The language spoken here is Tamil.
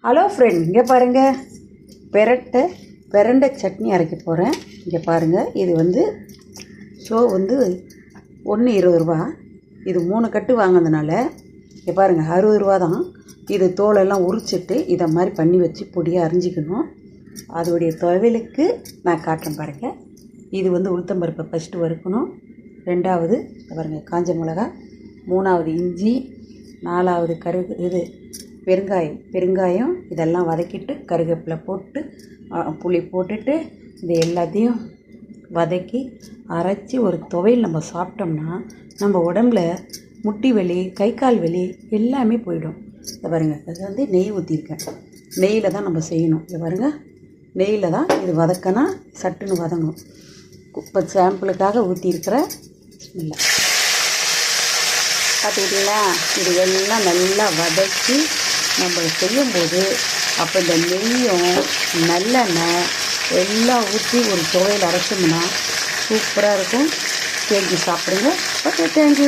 ஹலோ ஃப்ரெண்ட், இங்கே பாருங்கள், பிரண்டை சட்னி அரைக்க போகிறேன். இங்கே பாருங்கள், இது வந்து ஒன்று 20 ரூபா. இது 3 கட்டு வாங்கினதுனால இங்கே பாருங்கள் 60 ரூபா தான். இது தோலெல்லாம் உரிச்சிட்டு இதை மாதிரி பண்ணி வச்சு பொடியாக அரிஞ்சிக்கணும். அதோடைய துவையலுக்கு நான் காட்டுறேன் பாருங்கள். இது வந்து உளுத்தம்பருப்பை ஃபஸ்ட்டு வறுக்கணும். 2வது பாருங்கள் காஞ்ச மிளகா, 3வது இஞ்சி, 4வது பெருங்காயம் இதெல்லாம் வதக்கிட்டு கருவேப்பிலை போட்டு புளி போட்டுட்டு இது எல்லாத்தையும் வதக்கி அரைச்சி ஒரு துவையல் நம்ம சாப்பிட்டோம்னா நம்ம உடம்புல முட்டி வலி, கை கால் வலி எல்லாமே போயிடும். இதை பாருங்கள், அது வந்து நெய் ஊற்றிருக்கேன். நெய்யில் தான் நம்ம செய்யணும். இதை பாருங்கள், நெய்யில் தான் இது வதக்கினா சட்டுன்னு வதங்கும். இப்போ சாம்பிளுக்காக ஊற்றிருக்கிற இல்லை பார்த்துக்கிட்டிங்களா. இது எல்லாம் நல்லா வதக்கி நம்ம செய்யும்போது அப்போ இந்த நெய்யும் நல்லெண்ணெய் எல்லாம் ஊற்றி ஒரு துவையல் அரைச்சோம்னா சூப்பராக இருக்கும். செஞ்சு சாப்பிடுங்க. Okay, thank you.